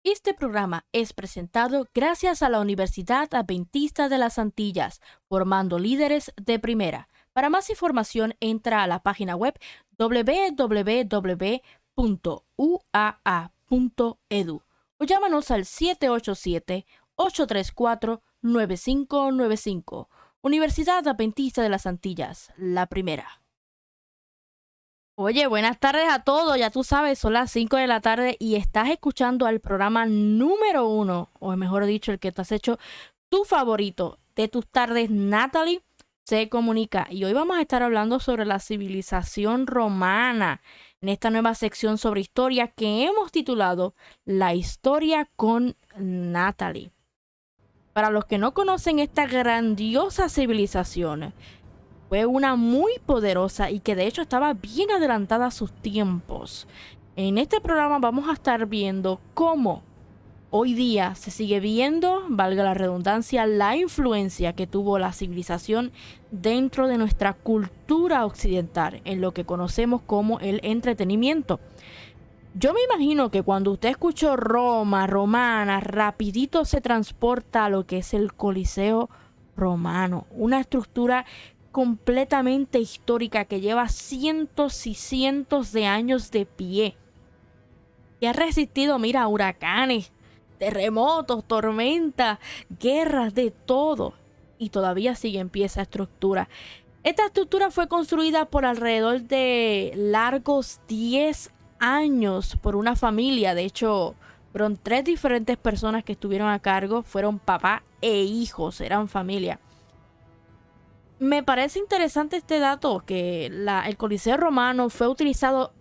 Este programa es presentado gracias a la Universidad Adventista de las Antillas, formando líderes de primera. Para más información, entra a la página web www.uaa.edu o llámanos al 787-834-9595. Universidad Adventista de las Antillas, la primera. Oye, buenas tardes a todos. Ya tú sabes, son las 5 de la tarde y estás escuchando al programa número 1, o mejor dicho, el que te has hecho tu favorito de tus tardes, Natalie se comunica. Y hoy vamos a estar hablando sobre la civilización romana en esta nueva sección sobre historia que hemos titulado La historia con Natalie. Para los que no conocen esta grandiosa civilización, fue una muy poderosa y que de hecho estaba bien adelantada a sus tiempos. En este programa vamos a estar viendo cómo hoy día se sigue viendo, valga la redundancia, la influencia que tuvo la civilización dentro de nuestra cultura occidental, en lo que conocemos como el entretenimiento. Yo me imagino que cuando usted escuchó Roma, romana, rapidito se transporta a lo que es el Coliseo romano, una estructura completamente histórica que lleva cientos y cientos de años de pie, que ha resistido, mira, huracanes, terremotos, tormentas, guerras, de todo, y todavía sigue en pie esa estructura. Esta estructura fue construida por alrededor de largos 10 años por una familia. De hecho, fueron 3 diferentes personas que estuvieron a cargo, fueron papá e hijos, eran familia. Me parece interesante este dato, que el Coliseo romano fue utilizado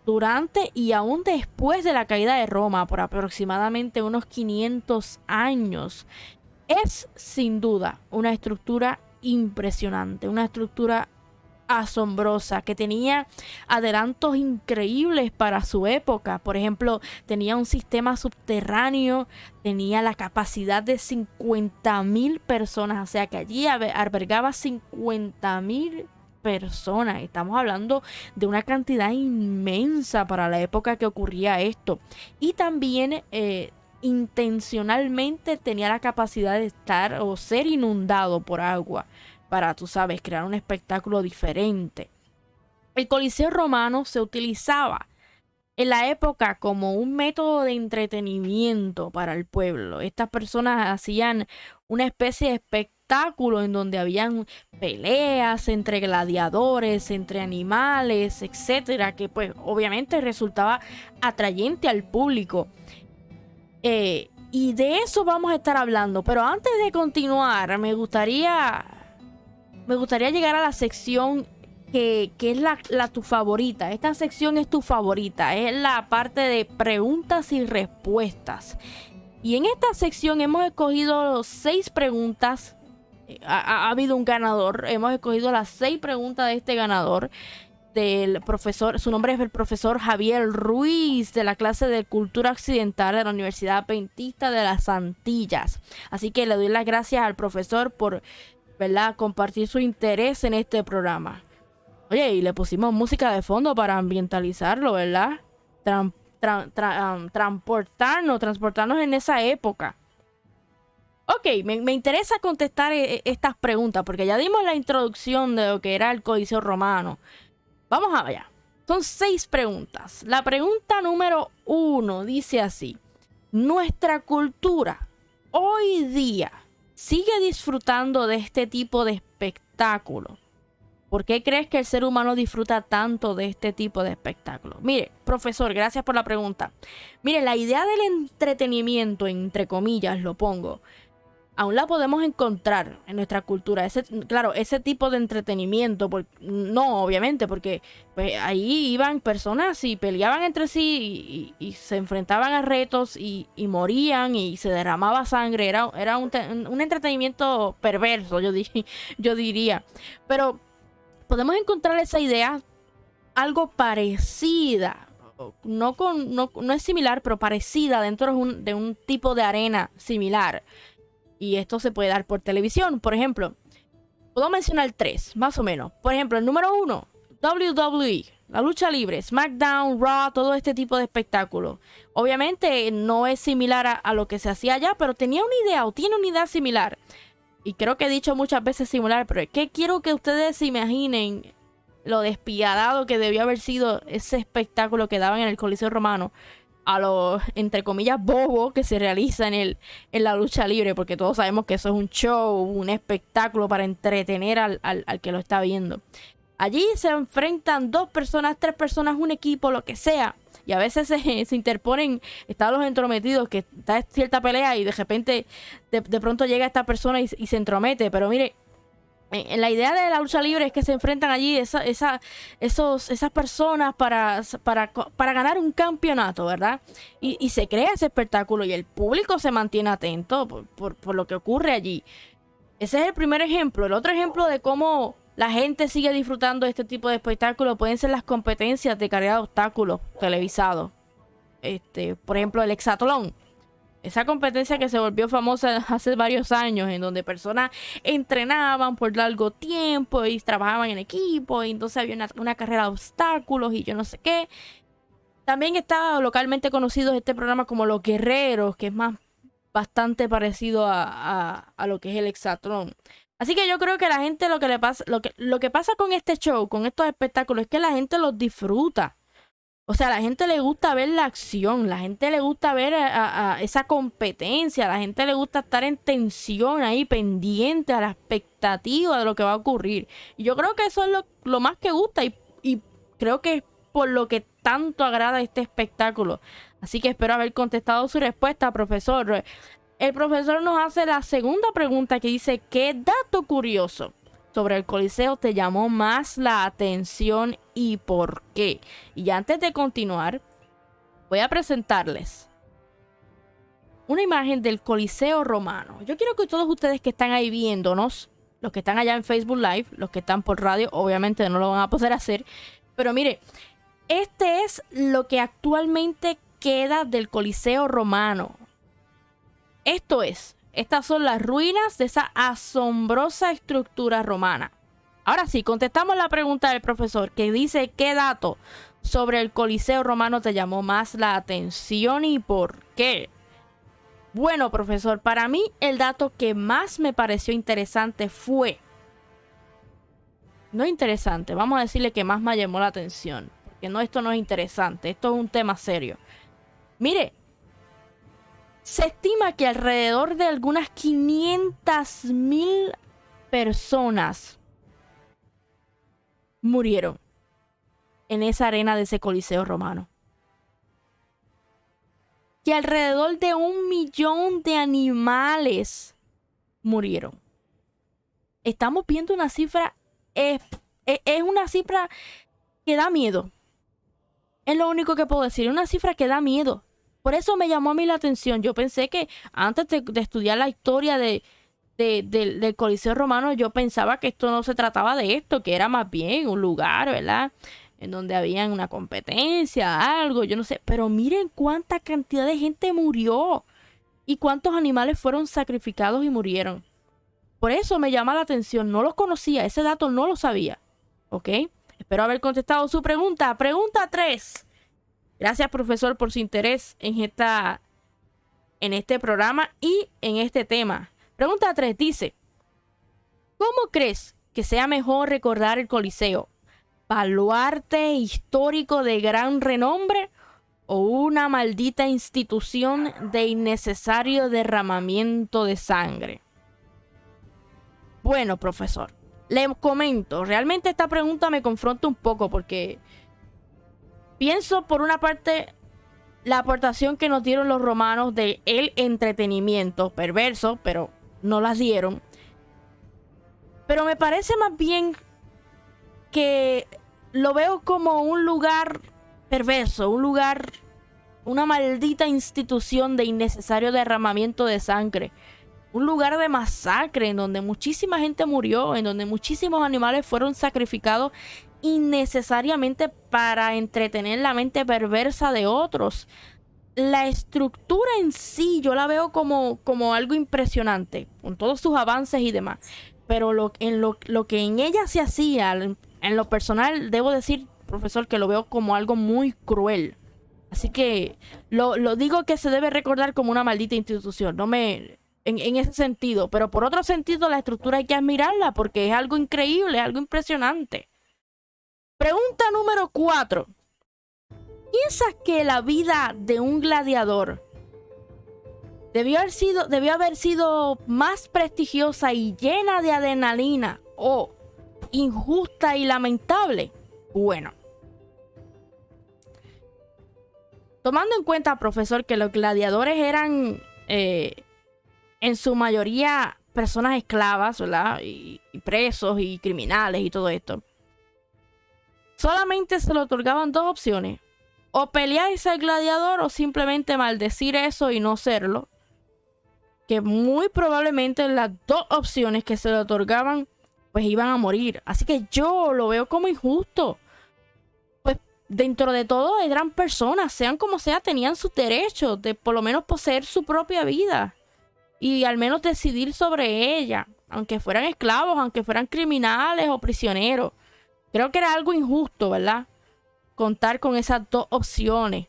durante y aún después de la caída de Roma por aproximadamente unos 500 años. Es sin duda una estructura impresionante, una estructura asombrosa, que tenía adelantos increíbles para su época. Por ejemplo, tenía un sistema subterráneo, tenía la capacidad de 50,000 personas, o sea que allí albergaba 50,000 personas. Estamos hablando de una cantidad inmensa para la época que ocurría esto. Y también intencionalmente tenía la capacidad de estar o ser inundado por agua, para, tú sabes, crear un espectáculo diferente. El Coliseo romano se utilizaba en la época como un método de entretenimiento para el pueblo. Estas personas hacían una especie de espectáculo en donde habían peleas entre gladiadores, entre animales, etcétera, que pues obviamente resultaba atrayente al público. Y de eso vamos a estar hablando. Pero antes de continuar, me gustaría llegar a la sección que es tu favorita. Esta sección es tu favorita. Es la parte de preguntas y respuestas. Y en esta sección hemos escogido 6 preguntas. Ha habido un ganador. Hemos escogido las 6 preguntas de este ganador. Del profesor, su nombre es el profesor Javier Ruiz, de la clase de Cultura Occidental de la Universidad Adventista de las Antillas. Así que le doy las gracias al profesor por, ¿verdad?, compartir su interés en este programa. Oye, y le pusimos música de fondo para ambientalizarlo, ¿verdad? Transportarnos en esa época. Ok, me interesa contestar estas preguntas, porque ya dimos la introducción de lo que era el Coliseo romano. Vamos allá. Son 6 preguntas. La pregunta número 1 dice así: ¿nuestra cultura hoy día sigue disfrutando de este tipo de espectáculo? ¿Por qué crees que el ser humano disfruta tanto de este tipo de espectáculo? Mire, profesor, gracias por la pregunta. Mire, la idea del entretenimiento, entre comillas lo pongo, aún la podemos encontrar en nuestra cultura. Ese tipo de entretenimiento, no, obviamente, porque pues, ahí iban personas y peleaban entre sí y se enfrentaban a retos y morían y se derramaba sangre. Era un entretenimiento perverso, yo diría. Pero podemos encontrar esa idea algo parecida. No es similar, pero parecida dentro de un tipo de arena similar. Y esto se puede dar por televisión. Por ejemplo, puedo mencionar 3, más o menos. Por ejemplo, el número 1, WWE. la lucha libre, SmackDown, Raw, todo este tipo de espectáculos. Obviamente no es similar a lo que se hacía allá, pero tenía una idea o tiene una idea similar. Y creo que he dicho muchas veces similar, pero es que quiero que ustedes se imaginen lo despiadado que debió haber sido ese espectáculo que daban en el Coliseo Romano a los, entre comillas, bobos que se realiza en la lucha libre, porque todos sabemos que eso es un show, un espectáculo para entretener al que lo está viendo. Allí se enfrentan 2 personas, 3 personas, un equipo, lo que sea. Y a veces se interponen, están los entrometidos, que está cierta pelea y de repente, de pronto llega esta persona y se entromete. Pero mire, la idea de la lucha libre es que se enfrentan allí esas personas para ganar un campeonato, ¿verdad? Y se crea ese espectáculo y el público se mantiene atento por lo que ocurre allí. Ese es el primer ejemplo. El otro ejemplo de cómo la gente sigue disfrutando de este tipo de espectáculos pueden ser las competencias de carrera de obstáculos televisados. Por ejemplo, el hexatlón. Esa competencia que se volvió famosa hace varios años, en donde personas entrenaban por largo tiempo y trabajaban en equipo, y entonces había una carrera de obstáculos y yo no sé qué. También está localmente conocido este programa como Los Guerreros, que es bastante parecido a lo que es el hexatlón. Así que yo creo que a la gente lo que pasa con este show, con estos espectáculos, es que la gente los disfruta. O sea, a la gente le gusta ver la acción, la gente le gusta ver a esa competencia, a la gente le gusta estar en tensión ahí, pendiente a la expectativa de lo que va a ocurrir. Y yo creo que eso es lo más que gusta y creo que es por lo que tanto agrada este espectáculo. Así que espero haber contestado su respuesta, profesor. El profesor nos hace la segunda pregunta que dice, ¿qué dato curioso sobre el Coliseo te llamó más la atención y por qué? Y antes de continuar, voy a presentarles una imagen del Coliseo Romano. Yo quiero que todos ustedes que están ahí viéndonos, los que están allá en Facebook Live, los que están por radio, obviamente no lo van a poder hacer, pero mire, este es lo que actualmente queda del Coliseo Romano. Estas son las ruinas de esa asombrosa estructura romana. Ahora sí, contestamos la pregunta del profesor que dice, ¿qué dato sobre el Coliseo Romano te llamó más la atención y por qué? Bueno, profesor, para mí el dato que más me pareció interesante fue... No interesante, vamos a decirle que más me llamó la atención. Porque esto no es interesante, esto es un tema serio. Mire, se estima que alrededor de algunas 500,000 personas murieron en esa arena de ese Coliseo Romano. Que alrededor de 1 millón de animales murieron. Estamos viendo una cifra, es una cifra que da miedo. Es lo único que puedo decir, una cifra que da miedo. Por eso me llamó a mí la atención. Yo pensé que antes de estudiar la historia del Coliseo Romano, yo pensaba que esto no se trataba de esto, que era más bien un lugar, ¿verdad? En donde había una competencia, algo, yo no sé. Pero miren cuánta cantidad de gente murió y cuántos animales fueron sacrificados y murieron. Por eso me llama la atención. No los conocía, ese dato no lo sabía. ¿Ok? Espero haber contestado su pregunta. Pregunta 3. Gracias, profesor, por su interés en este programa y en este tema. Pregunta 3 dice, ¿cómo crees que sea mejor recordar el Coliseo? ¿Baluarte histórico de gran renombre o una maldita institución de innecesario derramamiento de sangre? Bueno, profesor, le comento, realmente esta pregunta me confronta un poco porque pienso, por una parte, la aportación que nos dieron los romanos de el entretenimiento perverso, pero no las dieron. Pero me parece más bien que lo veo como un lugar perverso, una maldita institución de innecesario derramamiento de sangre. Un lugar de masacre en donde muchísima gente murió, en donde muchísimos animales fueron sacrificados innecesariamente para entretener la mente perversa de otros. La estructura en sí yo la veo como algo impresionante, con todos sus avances y demás. Pero lo que en ella se hacía, en lo personal, debo decir, profesor, que lo veo como algo muy cruel. Así que lo digo que se debe recordar como una maldita institución. No me... En ese sentido. Pero por otro sentido, la estructura hay que admirarla porque es algo increíble, es algo impresionante. Pregunta número 4. ¿Piensas que la vida de un gladiador debió haber sido más prestigiosa y llena de adrenalina o injusta y lamentable? Bueno, tomando en cuenta, profesor, que los gladiadores eran en su mayoría personas esclavas, ¿verdad? Y presos y criminales y todo esto. Solamente se le otorgaban dos opciones. O pelear y ser gladiador o simplemente maldecir eso y no serlo. Que muy probablemente las dos opciones que se le otorgaban pues iban a morir. Así que yo lo veo como injusto. Pues dentro de todo eran personas, sean como sea, tenían sus derechos de por lo menos poseer su propia vida. Y al menos decidir sobre ella, aunque fueran esclavos, aunque fueran criminales o prisioneros. Creo que era algo injusto, ¿verdad? Contar con esas dos opciones.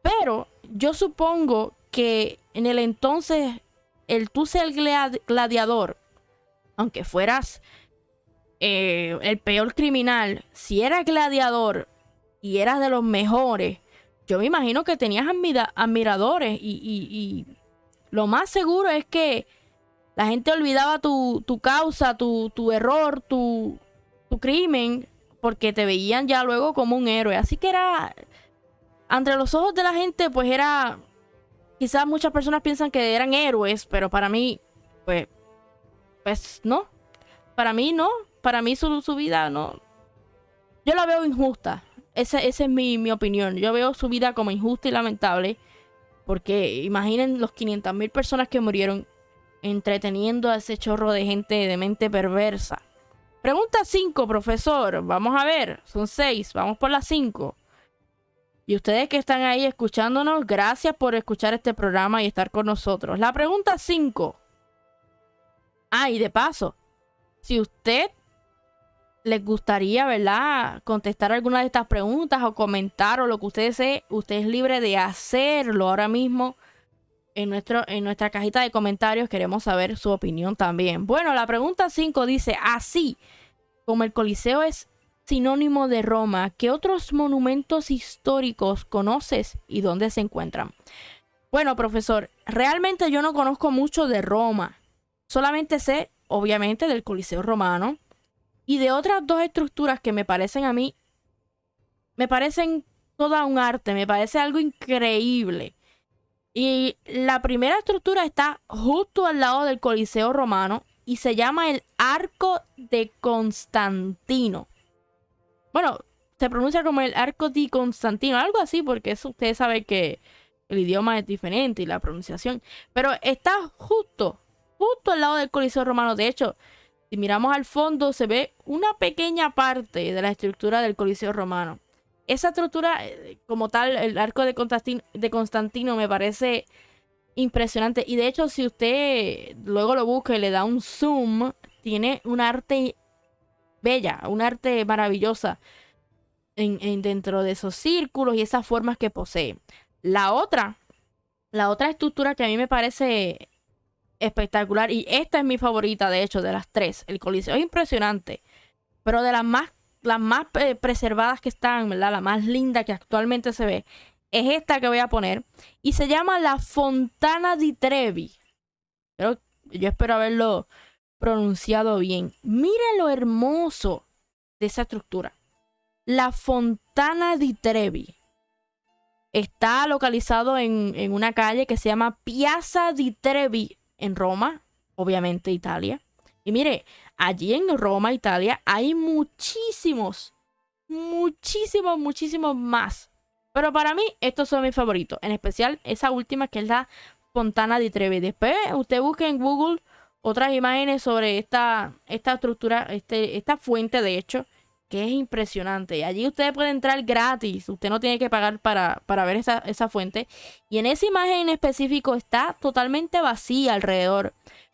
Pero yo supongo que en el entonces, el tú ser gladiador, aunque fueras el peor criminal, si eras gladiador y eras de los mejores, yo me imagino que tenías admiradores y lo más seguro es que la gente olvidaba tu causa, tu error, tu crimen, porque te veían ya luego como un héroe. Así que era, entre los ojos de la gente, pues era, quizás muchas personas piensan que eran héroes, pero para mí, pues no. Para mí no. Para mí su vida no. Yo la veo injusta. Esa es mi opinión. Yo veo su vida como injusta y lamentable. Porque imaginen los 500,000 personas que murieron entreteniendo a ese chorro de gente de mente perversa. Pregunta 5, profesor. Vamos a ver. Son 6. Vamos por las 5. Y ustedes que están ahí escuchándonos, gracias por escuchar este programa y estar con nosotros. La pregunta 5. Y de paso, si usted les gustaría, ¿verdad?, contestar alguna de estas preguntas o comentar o lo que usted desee, usted es libre de hacerlo ahora mismo en nuestra cajita de comentarios. Queremos saber su opinión también. Bueno, la pregunta 5 dice, así como el Coliseo es sinónimo de Roma, ¿qué otros monumentos históricos conoces y dónde se encuentran? Bueno, profesor, realmente yo no conozco mucho de Roma. Solamente sé, obviamente, del Coliseo romano y de otras dos estructuras que me parecen a mí, me parecen toda un arte, me parece algo increíble. Y la primera estructura está justo al lado del Coliseo romano y se llama el Arco de Constantino. Bueno, se pronuncia como el Arco di Constantino, algo así, porque eso ustedes saben que el idioma es diferente y la pronunciación. Pero está justo al lado del Coliseo romano. De hecho, si miramos al fondo, se ve una pequeña parte de la estructura del Coliseo romano. Esa estructura, como tal, el Arco de Constantino, me parece impresionante. Y de hecho, si usted luego lo busca y le da un zoom, tiene un arte bella, un arte maravillosa dentro de esos círculos y esas formas que posee. La otra estructura que a mí me parece espectacular, y esta es mi favorita, de hecho, de las tres. El Coliseo es impresionante, pero de las más preservadas que están, ¿verdad?, la más linda que actualmente se ve, es esta que voy a poner, y se llama la Fontana di Trevi. Pero yo espero haberlo pronunciado bien. Miren lo hermoso de esa estructura. La Fontana di Trevi está localizado en una calle que se llama Piazza di Trevi en Roma, obviamente Italia. Y mire, allí en Roma, Italia, hay muchísimos más. Pero para mí, estos son mis favoritos. En especial, esa última que es la Fontana di Trevi. Después, usted busque en Google otras imágenes sobre esta estructura, esta fuente, de hecho, que es impresionante. Y allí usted puede entrar gratis. Usted no tiene que pagar para ver esa fuente. Y en esa imagen en específico está totalmente vacía alrededor.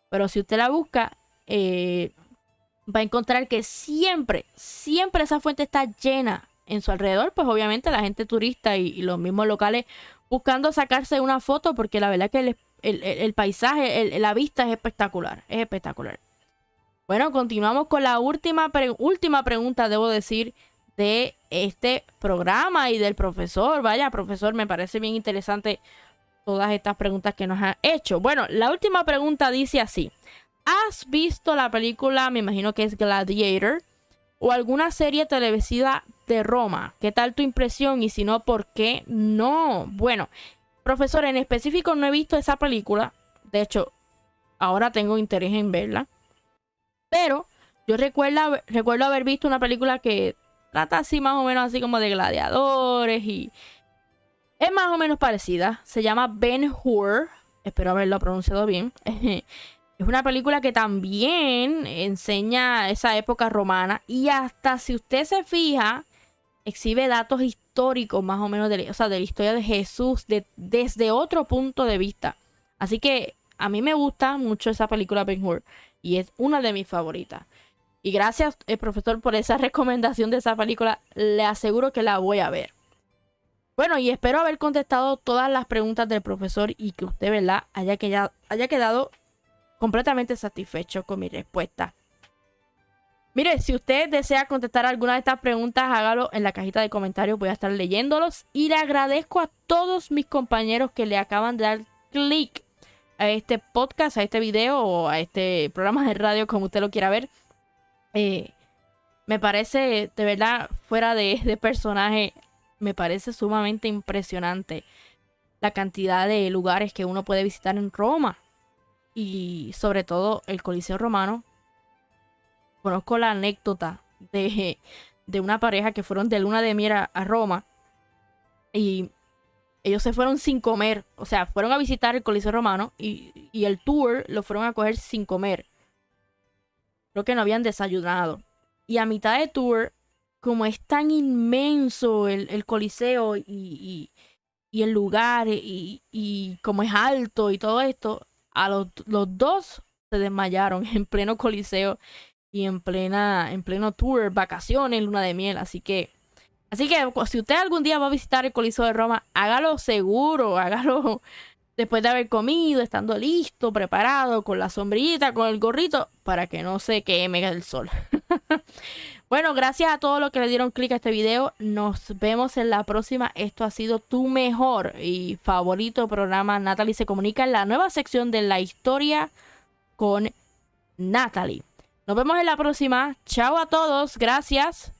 Pero si usted la busca, va a encontrar que siempre esa fuente está llena en su alrededor, pues obviamente la gente turista y los mismos locales buscando sacarse una foto, porque la verdad que el paisaje, la vista es espectacular, es espectacular. Bueno, continuamos con la última pregunta, debo decir, de este programa y del profesor. Vaya, profesor, me parece bien interesante todas estas preguntas que nos ha hecho. Bueno, la última pregunta dice así: ¿has visto la película, me imagino que es Gladiator, o alguna serie televisiva de Roma? ¿Qué tal tu impresión? Y si no, ¿por qué no? Bueno, profesor, en específico no he visto esa película. De hecho, ahora tengo interés en verla. Pero yo recuerdo haber visto una película que trata así más o menos así como de gladiadores y es más o menos parecida. Se llama Ben-Hur. Espero haberlo pronunciado bien. Es una película que también enseña esa época romana y hasta si usted se fija, exhibe datos históricos más o menos de la historia de Jesús desde otro punto de vista. Así que a mí me gusta mucho esa película Ben-Hur y es una de mis favoritas. Y gracias, profesor, por esa recomendación de esa película. Le aseguro que la voy a ver. Bueno, y espero haber contestado todas las preguntas del profesor y que usted, ¿verdad?, haya quedado completamente satisfecho con mi respuesta. Mire, si usted desea contestar alguna de estas preguntas, hágalo en la cajita de comentarios. Voy a estar leyéndolos. Y le agradezco a todos mis compañeros que le acaban de dar clic a este podcast, a este video o a este programa de radio, como usted lo quiera ver. Me parece, de verdad, fuera de personaje, me parece sumamente impresionante la cantidad de lugares que uno puede visitar en Roma. Y sobre todo el Coliseo Romano. Conozco la anécdota de una pareja que fueron de luna de miel a Roma. Y ellos se fueron sin comer. O sea, fueron a visitar el Coliseo Romano y el tour lo fueron a coger sin comer. Creo que no habían desayunado. Y a mitad de tour, como es tan inmenso el Coliseo y el lugar y como es alto y todo esto, a los dos se desmayaron en pleno Coliseo y en pleno tour, vacaciones, luna de miel. Así que si usted algún día va a visitar el Coliseo de Roma, hágalo seguro, hágalo después de haber comido, estando listo, preparado, con la sombrillita, con el gorrito, para que no se queme el sol. Bueno, gracias a todos los que le dieron clic a este video. Nos vemos en la próxima. Esto ha sido tu mejor y favorito programa, Natalie se comunica, en la nueva sección de la historia con Natalie. Nos vemos en la próxima. Chao a todos. Gracias.